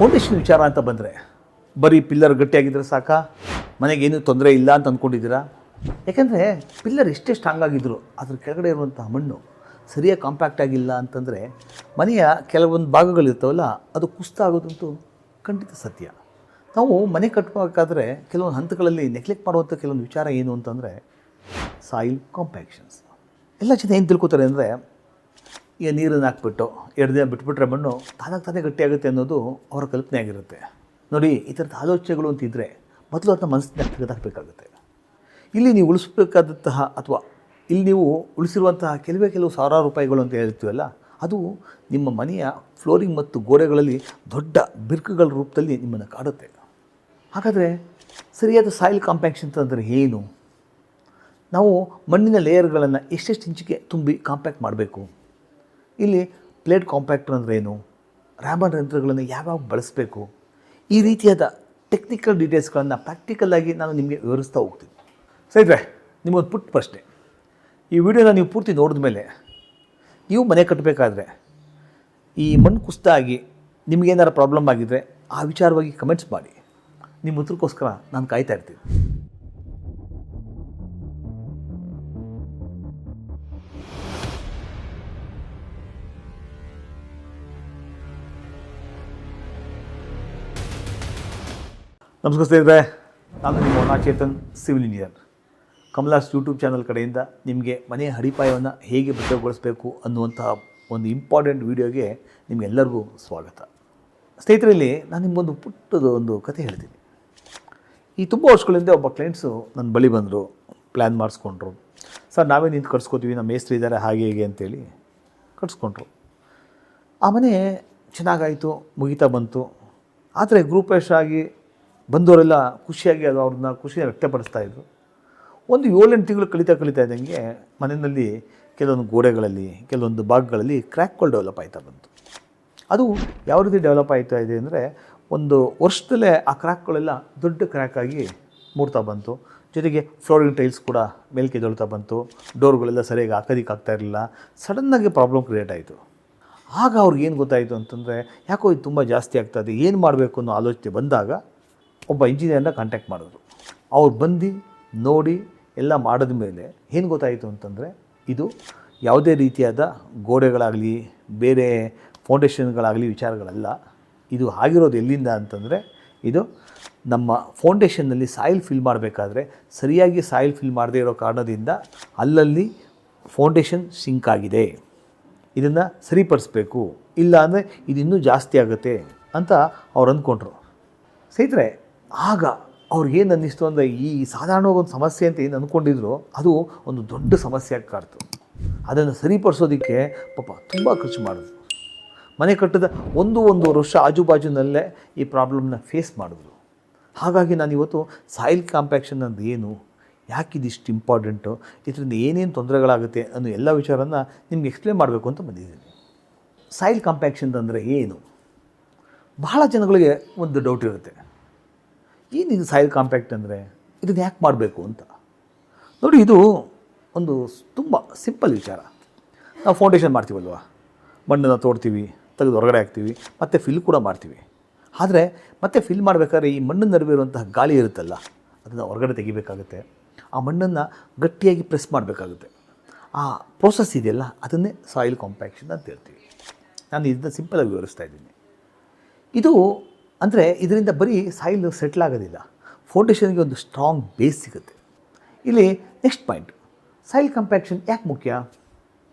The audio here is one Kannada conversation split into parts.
ಫೌಂಡೇಶನ್ ವಿಚಾರ ಅಂತ ಬಂದರೆ ಬರೀ ಪಿಲ್ಲರ್ ಗಟ್ಟಿಯಾಗಿದ್ದರೆ ಸಾಕಾ, ಮನೆಗೇನು ತೊಂದರೆ ಇಲ್ಲ ಅಂತ ಅಂದ್ಕೊಂಡಿದ್ದೀರಾ? ಯಾಕೆಂದರೆ ಪಿಲ್ಲರ್ ಎಷ್ಟೇ ಸ್ಟ್ರಾಂಗ್ ಆಗಿದ್ದರೂ ಅದ್ರ ಕೆಳಗಡೆ ಇರುವಂತಹ ಮಣ್ಣು ಸರಿಯಾಗಿ ಕಾಂಪ್ಯಾಕ್ಟ್ ಆಗಿಲ್ಲ ಅಂತಂದರೆ ಮನೆಯ ಕೆಲವೊಂದು ಭಾಗಗಳಿರ್ತಾವಲ್ಲ ಅದು ಕುಸಿತ ಆಗೋದಂತೂ ಖಂಡಿತ ಸತ್ಯ. ನಾವು ಮನೆ ಕಟ್ಟಬೇಕಾದ್ರೆ ಕೆಲವೊಂದು ಹಂತಗಳಲ್ಲಿ ನೆಗ್ಲೆಕ್ಟ್ ಮಾಡುವಂಥ ಕೆಲವೊಂದು ವಿಚಾರ ಏನು ಅಂತಂದರೆ ಸಾಯಿಲ್ ಕಾಂಪ್ಯಾಕ್ಷನ್ಸ್. ಎಲ್ಲ ಜನ ಏನು ತಿಳ್ಕೊತಾರೆ ಅಂದರೆ ಈಗ ನೀರನ್ನು ಹಾಕ್ಬಿಟ್ಟು 2 ದಿನ ಬಿಟ್ಬಿಟ್ರೆ ಮಣ್ಣು ತಾನೇ ಗಟ್ಟಿಯಾಗುತ್ತೆ ಅನ್ನೋದು ಅವರ ಕಲ್ಪನೆ ಆಗಿರುತ್ತೆ. ನೋಡಿ, ಈ ಥರದ ಆಲೋಚನೆಗಳು ಅಂತಿದ್ದರೆ ಮೊದಲು ಅದನ್ನ ಮನಸ್ಸಿನ ತೆಗೆದಾಕಬೇಕಾಗುತ್ತೆ. ಇಲ್ಲಿ ನೀವು ಉಳಿಸ್ಬೇಕಾದಂತಹ ಅಥವಾ ಇಲ್ಲಿ ನೀವು ಉಳಿಸಿರುವಂತಹ ಕೆಲವು ಸಾವಿರಾರು ರೂಪಾಯಿಗಳು ಅಂತ ಹೇಳ್ತೀವಲ್ಲ, ಅದು ನಿಮ್ಮ ಮನೆಯ ಫ್ಲೋರಿಂಗ್ ಮತ್ತು ಗೋಡೆಗಳಲ್ಲಿ ದೊಡ್ಡ ಬಿರುಕುಗಳ ರೂಪದಲ್ಲಿ ನಿಮ್ಮನ್ನು ಕಾಡುತ್ತೆ. ಹಾಗಾದರೆ ಸರಿಯಾದ ಸಾಯಿಲ್ ಕಾಂಪ್ಯಾಕ್ಷನ್ ಅಂತಂದರೆ ಏನು? ನಾವು ಮಣ್ಣಿನ ಲೇಯರ್ಗಳನ್ನು ಎಷ್ಟೆಷ್ಟು ಇಂಚಿಗೆ ತುಂಬಿ ಕಾಂಪ್ಯಾಕ್ಟ್ ಮಾಡಬೇಕು? ಇಲ್ಲಿ ಪ್ಲೇಟ್ ಕಾಂಪ್ಯಾಕ್ಟರ್ ಅಂದರೆ ಏನು? ರ್ಯಾಮರ್ ಯಂತ್ರಗಳನ್ನು ಯಾವಾಗ ಬಳಸಬೇಕು? ಈ ರೀತಿಯಾದ ಟೆಕ್ನಿಕಲ್ ಡೀಟೇಲ್ಸ್ಗಳನ್ನು ಪ್ರಾಕ್ಟಿಕಲ್ಲಾಗಿ ನಾನು ನಿಮಗೆ ವಿವರಿಸ್ತಾ ಹೋಗ್ತೀನಿ. ಸ್ನೇಹಿತರೆ, ನಿಮಗೊಂದು ಪುಟ್ಟ ಪ್ರಶ್ನೆ. ಈ ವಿಡಿಯೋನ ನೀವು ಪೂರ್ತಿ ನೋಡಿದ ಮೇಲೆ ನೀವು ಮನೆ ಕಟ್ಟಬೇಕಾದ್ರೆ ಈ ಮಣ್ಣು ಕುಸಿತ ಆಗಿ ನಿಮಗೇನಾರು ಪ್ರಾಬ್ಲಮ್ ಆಗಿದ್ದರೆ ಆ ವಿಚಾರವಾಗಿ ಕಮೆಂಟ್ಸ್ ಮಾಡಿ. ನಿಮ್ಮ ಉತ್ತರಕ್ಕೋಸ್ಕರ ನಾನು ಕಾಯ್ತಾ ಇರ್ತೀನಿ. ನಮಸ್ಕಾರ ಸ್ನೇಹಿತರೆ, ನಾನು ನಿಮ್ಮ Chetan, civil engineer. Kamala's YouTube channel ಕಡೆಯಿಂದ ನಿಮಗೆ ಮನೆಯ ಅಡಿಪಾಯವನ್ನು ಹೇಗೆ ಭದ್ರಗೊಳಿಸಬೇಕು ಅನ್ನುವಂತಹ ಒಂದು ಇಂಪಾರ್ಟೆಂಟ್ ವೀಡಿಯೋಗೆ ನಿಮಗೆಲ್ಲರಿಗೂ ಸ್ವಾಗತ. ಸ್ನೇಹಿತರಲ್ಲಿ ನಾನು ನಿಮಗೊಂದು ಪುಟ್ಟದ ಒಂದು ಕಥೆ ಹೇಳ್ತೀನಿ. ಈ ತುಂಬ ವರ್ಷಗಳಿಂದ ಒಬ್ಬ ಕ್ಲೈಂಟ್ಸು ನನ್ನ ಬಳಿ ಬಂದರು, ಪ್ಲ್ಯಾನ್ ಮಾಡಿಸ್ಕೊಂಡ್ರು. ಸರ್, ನಾವೇ ನಿಂತು ಕಟ್ಸ್ಕೊತೀವಿ, ನಮ್ಮ ಮೇಸ್ತ್ರಿ ಇದ್ದಾರೆ, ಹಾಗೆ ಹೇಗೆ ಅಂತೇಳಿ ಕಟ್ಸ್ಕೊಂಡ್ರು. ಆ ಮನೆ ಚೆನ್ನಾಗಾಯಿತು, ಮುಗಿತಾ ಬಂತು. ಆದರೆ ಗ್ರೂಪೇಶ್ ಆಗಿ ಬಂದವರೆಲ್ಲ ಖುಷಿಯಾಗಿ ಅದು ಅವ್ರನ್ನ ಖುಷಿಯಾಗಿ ವ್ಯಕ್ತಪಡಿಸ್ತಾಯಿದ್ರು. ಒಂದು 7-8 ತಿಂಗಳು ಕಳೀತಾ ಇದ್ದಂಗೆ ಮನೆಯಲ್ಲಿ ಕೆಲವೊಂದು ಗೋಡೆಗಳಲ್ಲಿ ಕೆಲವೊಂದು ಭಾಗಗಳಲ್ಲಿ ಕ್ರ್ಯಾಕ್ಗಳು ಡೆವಲಪ್ ಆಯ್ತಾ ಬಂತು. ಅದು ಯಾವ ರೀತಿ ಡೆವಲಪ್ ಆಯ್ತಾ ಇದೆ ಅಂದರೆ, ಒಂದು ವರ್ಷದಲ್ಲೇ ಆ ಕ್ರ್ಯಾಕ್ಗಳೆಲ್ಲ ದೊಡ್ಡ ಕ್ರ್ಯಾಕ್ ಆಗಿ ಮೂಡ್ತಾ ಬಂತು. ಜೊತೆಗೆ ಫ್ಲೋರಿಂಗ್ ಟೈಲ್ಸ್ ಕೂಡ ಮೇಲ್ಕೆ ಎದ್ದೇಳ್ತಾ ಬಂತು. ಡೋರ್ಗಳೆಲ್ಲ ಸರಿಯಾಗಿ ಹಾಕೋದಕ್ಕಾಗ್ತಾ ಇರಲಿಲ್ಲ. ಸಡನ್ನಾಗಿ ಪ್ರಾಬ್ಲಮ್ ಕ್ರಿಯೇಟ್ ಆಯಿತು. ಆಗ ಅವ್ರಿಗೆ ಏನು ಗೊತ್ತಾಯಿತು ಅಂತಂದರೆ, ಯಾಕೋ ಇದು ತುಂಬ ಜಾಸ್ತಿ ಆಗ್ತಾಯಿದೆ, ಏನು ಮಾಡಬೇಕು ಅನ್ನೋ ಆಲೋಚನೆ ಬಂದಾಗ ಒಬ್ಬ ಇಂಜಿನಿಯರ್ನ ಕಾಂಟ್ಯಾಕ್ಟ್ ಮಾಡಿದ್ರು. ಅವ್ರು ಬಂದು ನೋಡಿ ಎಲ್ಲ ಮಾಡಿದ ಮೇಲೆ ಏನು ಗೊತ್ತಾಯಿತು ಅಂತಂದರೆ, ಇದು ಯಾವುದೇ ರೀತಿಯಾದ ಗೋಡೆಗಳಾಗಲಿ ಬೇರೆ ಫೌಂಡೇಶನ್ಗಳಾಗಲಿ ವಿಚಾರಗಳಲ್ಲ. ಇದು ಆಗಿರೋದು ಎಲ್ಲಿಂದ ಅಂತಂದರೆ, ಇದು ನಮ್ಮ ಫೌಂಡೇಶನ್ನಲ್ಲಿ ಸಾಯಿಲ್ ಫಿಲ್ ಮಾಡಬೇಕಾದ್ರೆ ಸರಿಯಾಗಿ ಸಾಯಿಲ್ ಫಿಲ್ ಮಾಡದೇ ಇರೋ ಕಾರಣದಿಂದ ಅಲ್ಲಲ್ಲಿ ಫೌಂಡೇಶನ್ ಸಿಂಕ್ ಆಗಿದೆ. ಇದನ್ನು ಸರಿಪಡಿಸ್ಬೇಕು, ಇಲ್ಲ ಅಂದರೆ ಇದು ಇನ್ನೂ ಜಾಸ್ತಿ ಆಗುತ್ತೆ ಅಂತ ಅವ್ರು ಅಂದ್ಕೊಂಡ್ರು. ಸ್ನೇಹಿತರೆ, ಆಗ ಅವ್ರಿಗೇನು ಅನ್ನಿಸ್ತು ಅಂದರೆ, ಈ ಸಾಧಾರಣವಾಗಿ ಒಂದು ಸಮಸ್ಯೆ ಅಂತ ಏನು ಅಂದ್ಕೊಂಡಿದ್ರು ಅದು ಒಂದು ದೊಡ್ಡ ಸಮಸ್ಯೆಯಾಗಿ ಕಾಡ್ತು. ಅದನ್ನು ಸರಿಪಡಿಸೋದಕ್ಕೆ ಪಾಪ ತುಂಬ ಖರ್ಚು ಮಾಡಿದ್ರು. ಮನೆ ಕಟ್ಟಿದ ಒಂದೂವರೆ ವರ್ಷ ಆಜುಬಾಜುನಲ್ಲೇ ಈ ಪ್ರಾಬ್ಲಮ್ನ ಫೇಸ್ ಮಾಡಿದ್ರು. ಹಾಗಾಗಿ ನಾನಿವತ್ತು ಸಾಯಿಲ್ ಕಾಂಪ್ಯಾಕ್ಷನ್ ಅಂದರೆ ಏನು, ಯಾಕಿದಿಷ್ಟು ಇಂಪಾರ್ಟೆಂಟು, ಇದರಿಂದ ಏನೇನು ತೊಂದರೆಗಳಾಗುತ್ತೆ ಅನ್ನೋ ಎಲ್ಲ ವಿಚಾರನ ನಿಮ್ಗೆ ಎಕ್ಸ್ಪ್ಲೇನ್ ಮಾಡಬೇಕು ಅಂತ ಬಂದಿದ್ದೀನಿ. ಸಾಯಿಲ್ ಕಾಂಪ್ಯಾಕ್ಷನ್ ಅಂದರೆ ಏನು? ಬಹಳ ಜನಗಳಿಗೆ ಒಂದು ಡೌಟ್ ಇರುತ್ತೆ, ಏನಿದು ಸಾಯಿಲ್ ಕಾಂಪ್ಯಾಕ್ಟ್ ಅಂದರೆ, ಇದನ್ನು ಯಾಕೆ ಮಾಡಬೇಕು ಅಂತ. ನೋಡಿ, ಇದು ಒಂದು ತುಂಬ ಸಿಂಪಲ್ ವಿಚಾರ. ನಾವು ಫೌಂಡೇಶನ್ ಮಾಡ್ತೀವಲ್ವ, ಮಣ್ಣನ್ನು ತೋಡ್ತೀವಿ, ತೆಗೆದು ಹೊರಗಡೆ ಹಾಕ್ತೀವಿ, ಮತ್ತು ಫಿಲ್ ಕೂಡ ಮಾಡ್ತೀವಿ. ಆದರೆ ಮತ್ತೆ ಫಿಲ್ ಮಾಡಬೇಕಾದ್ರೆ ಈ ಮಣ್ಣಿನ ನಡುವೆ ಇರುವಂತಹ ಗಾಳಿ ಇರುತ್ತಲ್ಲ, ಅದನ್ನು ಹೊರಗಡೆ ತೆಗಿಬೇಕಾಗುತ್ತೆ. ಆ ಮಣ್ಣನ್ನು ಗಟ್ಟಿಯಾಗಿ ಪ್ರೆಸ್ ಮಾಡಬೇಕಾಗುತ್ತೆ. ಆ ಪ್ರೋಸೆಸ್ ಇದೆಯಲ್ಲ, ಅದನ್ನೇ ಸಾಯಿಲ್ ಕಾಂಪ್ಯಾಕ್ಷನ್ ಅಂತ ಹೇಳ್ತೀವಿ. ನಾನು ಇದನ್ನು ಸಿಂಪಲಾಗಿ ವಿವರಿಸ್ತಾ ಇದ್ದೀನಿ. ಇದು ಅಂದರೆ ಇದರಿಂದ ಬರೀ ಸಾಯಿಲ್ ಸೆಟ್ಲ್ ಆಗೋದಿಲ್ಲ, ಫೌಂಡೇಶನ್ಗೆ ಒಂದು ಸ್ಟ್ರಾಂಗ್ ಬೇಸ್ ಸಿಗುತ್ತೆ. ಇಲ್ಲಿ ನೆಕ್ಸ್ಟ್ ಪಾಯಿಂಟ್, ಸಾಯಿಲ್ ಕಾಂಪ್ಯಾಕ್ಷನ್ ಯಾಕೆ ಮುಖ್ಯ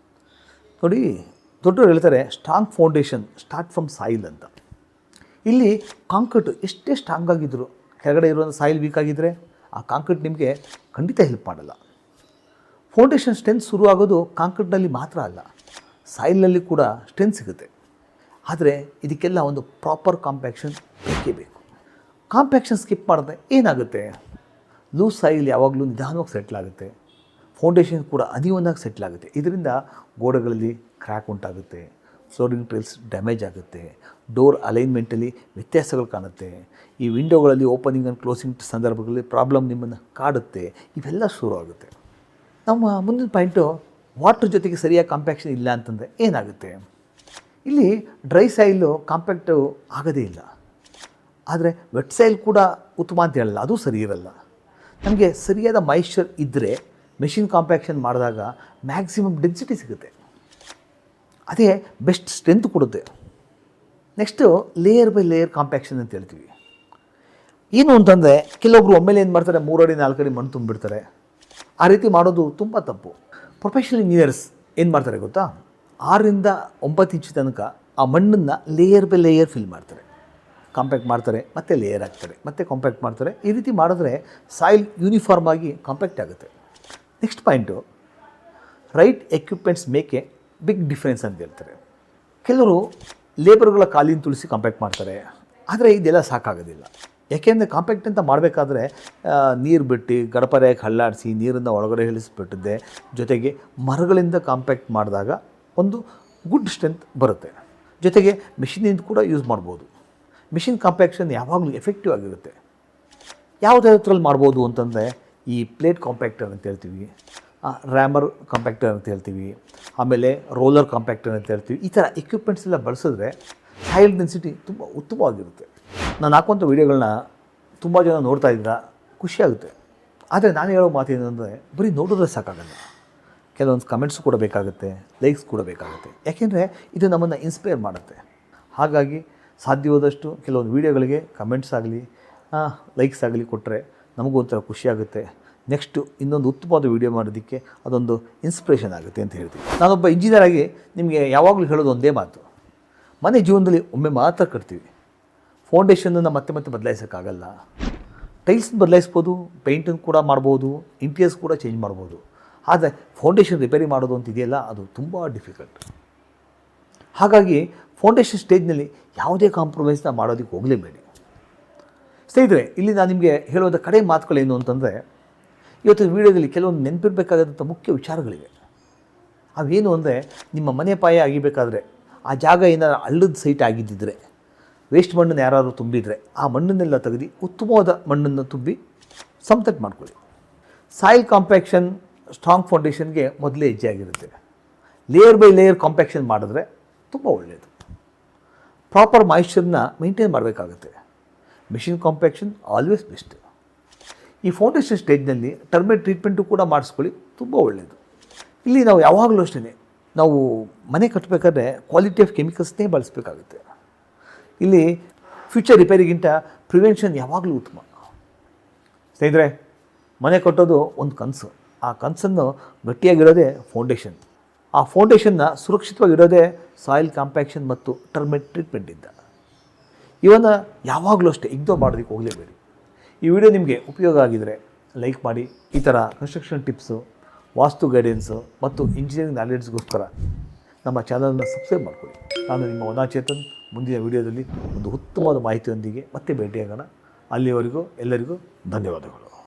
ನೋಡಿ. ದೊಡ್ಡವರು ಹೇಳ್ತಾರೆ, strong foundation start from soil ಅಂತ. ಇಲ್ಲಿ ಕಾಂಕ್ರೀಟ್ ಎಷ್ಟೇ ಸ್ಟ್ರಾಂಗ್ ಆಗಿದ್ದರು ಕೆಳಗಡೆ ಇರುವಂಥ ಸಾಯಿಲ್ ವೀಕ್ ಆಗಿದ್ದರೆ ಆ ಕಾಂಕ್ರೀಟ್ ನಿಮಗೆ ಖಂಡಿತ ಹೆಲ್ಪ್ ಮಾಡಲ್ಲ. ಫೌಂಡೇಶನ್ ಸ್ಟ್ರೆಂತ್ ಶುರು ಆಗೋದು ಕಾಂಕ್ರೀಟ್ನಲ್ಲಿ ಮಾತ್ರ ಅಲ್ಲ, ಸಾಯಿಲ್ನಲ್ಲಿ ಕೂಡ ಸ್ಟ್ರೆಂತ್ ಸಿಗುತ್ತೆ. ಆದರೆ ಇದಕ್ಕೆಲ್ಲ ಒಂದು ಪ್ರಾಪರ್ ಕಾಂಪ್ಯಾಕ್ಷನ್ ಬೇಕೇ ಬೇಕು. ಕಾಂಪ್ಯಾಕ್ಷನ್ ಸ್ಕಿಪ್ ಮಾಡಿದ್ರೆ ಏನಾಗುತ್ತೆ, ಲೂಸ್ ಸಾಯಿಲ್ ಯಾವಾಗಲೂ ನಿಧಾನವಾಗಿ ಸೆಟ್ಲ್ ಆಗುತ್ತೆ, ಫೌಂಡೇಶನ್ ಕೂಡ ಅನಿವನ್ನಾಗಿ ಸೆಟ್ಲ್ ಆಗುತ್ತೆ. ಇದರಿಂದ ಗೋಡೆಗಳಲ್ಲಿ ಕ್ರ್ಯಾಕ್ ಉಂಟಾಗುತ್ತೆ, ಫ್ಲೋರಿಂಗ್ ಟೈಲ್ಸ್ ಡ್ಯಾಮೇಜ್ ಆಗುತ್ತೆ, ಡೋರ್ ಅಲೈನ್ಮೆಂಟಲ್ಲಿ ವ್ಯತ್ಯಾಸಗಳು ಕಾಣುತ್ತೆ, ಈ ವಿಂಡೋಗಳಲ್ಲಿ ಓಪನಿಂಗ್ ಆ್ಯಂಡ್ ಕ್ಲೋಸಿಂಗ್ ಸಂದರ್ಭಗಳಲ್ಲಿ ಪ್ರಾಬ್ಲಮ್ ನಿಮ್ಮನ್ನು ಕಾಡುತ್ತೆ. ಇವೆಲ್ಲ ಶುರು ಆಗುತ್ತೆ. ನಮ್ಮ ಮುಂದಿನ ಪಾಯಿಂಟು, ವಾಟ್ರ್ ಜೊತೆಗೆ ಸರಿಯಾಗಿ ಕಾಂಪ್ಯಾಕ್ಷನ್ ಇಲ್ಲ ಅಂತಂದರೆ ಏನಾಗುತ್ತೆ. ಇಲ್ಲಿ ಡ್ರೈ ಸಾಯಿಲು ಕಾಂಪ್ಯಾಕ್ಟು ಆಗೋದೇ ಇಲ್ಲ. ಆದರೆ ವೆಟ್ ಸಾಯಿಲ್ ಕೂಡ ಉತ್ತಮ ಅಂತ ಹೇಳಲ್ಲ, ಅದು ಸರಿ ಇರಲ್ಲ. ನಮಗೆ ಸರಿಯಾದ ಮಾಯಿಶ್ಚರ್ ಇದ್ದರೆ ಮೆಷಿನ್ ಕಾಂಪ್ಯಾಕ್ಷನ್ ಮಾಡಿದಾಗ ಮ್ಯಾಕ್ಸಿಮಮ್ ಡೆನ್ಸಿಟಿ ಸಿಗುತ್ತೆ, ಅದೇ ಬೆಸ್ಟ್ ಸ್ಟ್ರೆಂತ್ ಕೊಡುತ್ತೆ. Next layer by layer compaction ಅಂತ ಹೇಳ್ತೀವಿ. ಏನು ಅಂತಂದರೆ ಕೆಲವೊಬ್ರು ಒಮ್ಮೆಲೆ ಏನು ಮಾಡ್ತಾರೆ, 3 ಅಡಿ 4 ಅಡಿ ಮಣ್ಣು ತುಂಬಿಡ್ತಾರೆ. ಆ ರೀತಿ ಮಾಡೋದು ತುಂಬ ತಪ್ಪು. ಪ್ರೊಫೆಷನಲ್ ಇಂಜಿನಿಯರ್ಸ್ ಏನು ಮಾಡ್ತಾರೆ ಗೊತ್ತಾ, 6 ರಿಂದ 9 ಇಂಚು ತನಕ ಆ ಮಣ್ಣನ್ನು ಲೇಯರ್ ಬೈ ಲೇಯರ್ ಫಿಲ್ ಮಾಡ್ತಾರೆ, ಕಾಂಪ್ಯಾಕ್ಟ್ ಮಾಡ್ತಾರೆ, ಮತ್ತೆ ಲೇಯರ್ ಹಾಕ್ತಾರೆ, ಮತ್ತೆ ಕಾಂಪ್ಯಾಕ್ಟ್ ಮಾಡ್ತಾರೆ. ಈ ರೀತಿ ಮಾಡಿದ್ರೆ ಸಾಯಿಲ್ ಯೂನಿಫಾರ್ಮ್ ಆಗಿ ಕಾಂಪ್ಯಾಕ್ಟ್ ಆಗುತ್ತೆ. Next point, right equipments make a big difference ಅಂತ ಹೇಳ್ತಾರೆ. ಕೆಲವರು ಲೇಬರ್ಗಳ ಕಾಲಿನ ತುಳಿಸಿ ಕಾಂಪ್ಯಾಕ್ಟ್ ಮಾಡ್ತಾರೆ, ಆದರೆ ಇದೆಲ್ಲ ಸಾಕಾಗೋದಿಲ್ಲ. ಯಾಕೆಂದರೆ ಕಾಂಪ್ಯಾಕ್ಟ್ ಅಂತ ಮಾಡಬೇಕಾದ್ರೆ ನೀರು ಬಿಟ್ಟು ಗಡಪರೆಯಾಗಿ ಹಳ್ಳಾಡಿಸಿ ನೀರನ್ನು ಒಳಗಡೆ ಇಳಿಸ್ಬಿಟ್ಟಿದ್ದೆ, ಜೊತೆಗೆ ಮರಗಳಿಂದ ಕಾಂಪ್ಯಾಕ್ಟ್ ಮಾಡಿದಾಗ ಒಂದು ಗುಡ್ ಸ್ಟ್ರೆಂತ್ ಬರುತ್ತೆ. ಜೊತೆಗೆ ಮಿಷಿನಿಂದ ಕೂಡ ಯೂಸ್ ಮಾಡ್ಬೋದು. ಮಿಷಿನ್ ಕಾಂಪ್ಯಾಕ್ಷನ್ ಯಾವಾಗಲೂ ಎಫೆಕ್ಟಿವ್ ಆಗಿರುತ್ತೆ. ಯಾವುದ್ರಲ್ಲಿ ಮಾಡ್ಬೋದು ಅಂತಂದರೆ ಈ ಪ್ಲೇಟ್ ಕಾಂಪ್ಯಾಕ್ಟರ್ ಅಂತ ಹೇಳ್ತೀವಿ, ರ್ಯಾಮರ್ ಕಾಂಪ್ಯಾಕ್ಟರ್ ಅಂತ ಹೇಳ್ತೀವಿ, ಆಮೇಲೆ ರೋಲರ್ ಕಾಂಪ್ಯಾಕ್ಟರ್ ಅಂತ ಹೇಳ್ತೀವಿ. ಈ ಥರ ಎಕ್ವಿಪ್ಮೆಂಟ್ಸ್ ಎಲ್ಲ ಬಳಸಿದ್ರೆ ಸಾಯಿಲ್ ಡೆನ್ಸಿಟಿ ತುಂಬ ಉತ್ತಮವಾಗಿರುತ್ತೆ. ನಾನು ಹಾಕುವಂಥ ವೀಡಿಯೋಗಳನ್ನ ತುಂಬ ಜನ ನೋಡ್ತಾ ಇದ್ದ ಖುಷಿಯಾಗುತ್ತೆ. ಆದರೆ ನಾನು ಹೇಳೋ ಮಾತು ಏನಂದರೆ ಬರೀ ನೋಡಿದ್ರೆ ಸಾಕಾಗಲ್ಲ, ಕೆಲವೊಂದು ಕಮೆಂಟ್ಸ್ ಕೂಡ ಬೇಕಾಗುತ್ತೆ, ಲೈಕ್ಸ್ ಕೂಡ ಬೇಕಾಗುತ್ತೆ. ಯಾಕೆಂದರೆ ಇದು ನಮ್ಮನ್ನು ಇನ್ಸ್ಪೈರ್ ಮಾಡುತ್ತೆ. ಹಾಗಾಗಿ ಸಾಧ್ಯವಾದಷ್ಟು ಕೆಲವೊಂದು ವೀಡಿಯೋಗಳಿಗೆ ಕಮೆಂಟ್ಸ್ ಆಗಲಿ ಲೈಕ್ಸ್ ಆಗಲಿ ಕೊಟ್ಟರೆ ನಮಗೂ ಒಂಥರ ಖುಷಿಯಾಗುತ್ತೆ. ನೆಕ್ಸ್ಟು ಇನ್ನೊಂದು ಉತ್ತಮವಾದ ವೀಡಿಯೋ ಮಾಡೋದಕ್ಕೆ ಅದೊಂದು ಇನ್ಸ್ಪಿರೇಷನ್ ಆಗುತ್ತೆ ಅಂತ ಹೇಳ್ತೀವಿ. ನಾನೊಬ್ಬ ಇಂಜಿನಿಯರ್ ಆಗಿ ನಿಮಗೆ ಯಾವಾಗಲೂ ಹೇಳೋದು ಒಂದೇ ಮಾತು, ಮನೆ ಜೀವನದಲ್ಲಿ ಒಮ್ಮೆ ಮಾತ್ರ ಕಟ್ತೀವಿ, ಫೌಂಡೇಶನನ್ನು ಮತ್ತೆ ಮತ್ತೆ ಬದಲಾಯಿಸೋಕ್ಕಾಗಲ್ಲ. ಟೈಲ್ಸ್ ಬದಲಾಯಿಸ್ಬೋದು, ಪೇಂಟನ್ನು ಕೂಡ ಮಾಡ್ಬೋದು, ಇಂಟೀರಿಯರ್ಸ್ ಕೂಡ ಚೇಂಜ್ ಮಾಡ್ಬೋದು. ಆದರೆ ಫೌಂಡೇಶನ್ ರಿಪೇರಿ ಮಾಡೋದು ಅಂತ ಇದೆಯಲ್ಲ, ಅದು ತುಂಬ ಡಿಫಿಕಲ್ಟ್. ಹಾಗಾಗಿ ಫೌಂಡೇಶನ್ ಸ್ಟೇಜ್ನಲ್ಲಿ ಯಾವುದೇ ಕಾಂಪ್ರಮೈಸ್ನ ಮಾಡೋದಕ್ಕೆ ಹೋಗಲೇಬೇಡಿ. ಸ್ನೇಹಿತರೆ, ಇಲ್ಲಿ ನಾನು ನಿಮಗೆ ಹೇಳೋದ ಕಡೆ ಮಾತುಗಳೇನು ಅಂತಂದರೆ, ಇವತ್ತು ವೀಡಿಯೋದಲ್ಲಿ ಕೆಲವೊಂದು ನೆನಪಿರಬೇಕಾದಂಥ ಮುಖ್ಯ ವಿಚಾರಗಳಿವೆ. ಅವೇನು ಅಂದರೆ, ನಿಮ್ಮ ಮನೆ ಪಾಯ ಅಗಿಬೇಕಾದ್ರೆ ಆ ಜಾಗ ಏನಾದ್ರು ಹಳ್ಳದ ಸೈಟ್ ಆಗಿದ್ದಿದ್ರೆ, ವೇಸ್ಟ್ ಮಣ್ಣನ್ನು ಯಾರಾದರೂ ತುಂಬಿದರೆ ಆ ಮಣ್ಣನ್ನೆಲ್ಲ ತೆಗೆದು ಉತ್ತಮವಾದ ಮಣ್ಣನ್ನು ತುಂಬಿ ಸಮತಟ್ಟು ಮಾಡ್ಕೊಳ್ಳಿ. ಸಾಯಿಲ್ ಕಾಂಪ್ಯಾಕ್ಷನ್ ಸ್ಟ್ರಾಂಗ್ ಫೌಂಡೇಶನ್ಗೆ ಮೊದಲೇ ಹೆಜ್ಜೆ ಆಗಿರುತ್ತೆ. ಲೇಯರ್ ಬೈ ಲೇಯರ್ ಕಾಂಪ್ಯಾಕ್ಷನ್ ಮಾಡಿದ್ರೆ ತುಂಬ ಒಳ್ಳೆಯದು. ಪ್ರಾಪರ್ ಮಾಯಿಶ್ಚರ್ನ ಮೇಂಟೈನ್ ಮಾಡಬೇಕಾಗುತ್ತೆ. Machine compaction always best. ಈ ಫೌಂಡೇಶನ್ ಸ್ಟೇಜ್ನಲ್ಲಿ ಟರ್ಮೇಟ್ ಟ್ರೀಟ್ಮೆಂಟು ಕೂಡ ಮಾಡಿಸ್ಕೊಳ್ಳಿ, ತುಂಬ ಒಳ್ಳೆಯದು. ಇಲ್ಲಿ ನಾವು ಯಾವಾಗಲೂ ಅಷ್ಟೇ, ನಾವು ಮನೆ ಕಟ್ಟಬೇಕಾದ್ರೆ ಕ್ವಾಲಿಟಿ ಆಫ್ ಕೆಮಿಕಲ್ಸ್ನೇ ಬಳಸಬೇಕಾಗುತ್ತೆ. ಇಲ್ಲಿ ಫ್ಯೂಚರ್ ರಿಪೇರಿಗಿಂತ ಪ್ರಿವೆನ್ಷನ್ ಯಾವಾಗಲೂ ಉತ್ತಮ. ಸ್ನೇಹಿತರೆ, ಮನೆ ಕಟ್ಟೋದು ಒಂದು ಕನಸು. ಆ ಕನಸನ್ನು ಗಟ್ಟಿಯಾಗಿರೋದೇ ಫೌಂಡೇಶನ್. ಆ ಫೌಂಡೇಶನ್ನ ಸುರಕ್ಷಿತವಾಗಿರೋದೇ ಸಾಯಿಲ್ ಕಾಂಪ್ಯಾಕ್ಷನ್ ಮತ್ತು ಟರ್ಮೇಟ್ ಟ್ರೀಟ್ಮೆಂಟಿಂದ. ಇವನ್ನು ಯಾವಾಗಲೂ ಅಷ್ಟೇ ಇಗ್ನೋರ್ ಮಾಡೋದಕ್ಕೆ ಹೋಗಲೇಬೇಡಿ. ಈ ವಿಡಿಯೋ ನಿಮಗೆ ಉಪಯೋಗ ಆಗಿದರೆ ಲೈಕ್ ಮಾಡಿ. ಈ ಥರ ಕನ್ಸ್ಟ್ರಕ್ಷನ್ ಟಿಪ್ಸು, ವಾಸ್ತು ಗೈಡೆನ್ಸು ಮತ್ತು ಇಂಜಿನಿಯರಿಂಗ್ ನಾಲೆಡ್ಜ್ಗೋಸ್ಕರ ನಮ್ಮ ಚಾನಲನ್ನು ಸಬ್ಸ್ಕ್ರೈಬ್ ಮಾಡ್ಕೊಳ್ಳಿ. ನಾನು ನಿಮ್ಮ ವನಾಚೇತನ್. ಮುಂದಿನ ವಿಡಿಯೋದಲ್ಲಿ ಒಂದು ಉತ್ತಮವಾದ ಮಾಹಿತಿಯೊಂದಿಗೆ ಮತ್ತೆ ಭೇಟಿಯಾಗೋಣ. ಅಲ್ಲಿವರೆಗೂ ಎಲ್ಲರಿಗೂ ಧನ್ಯವಾದಗಳು.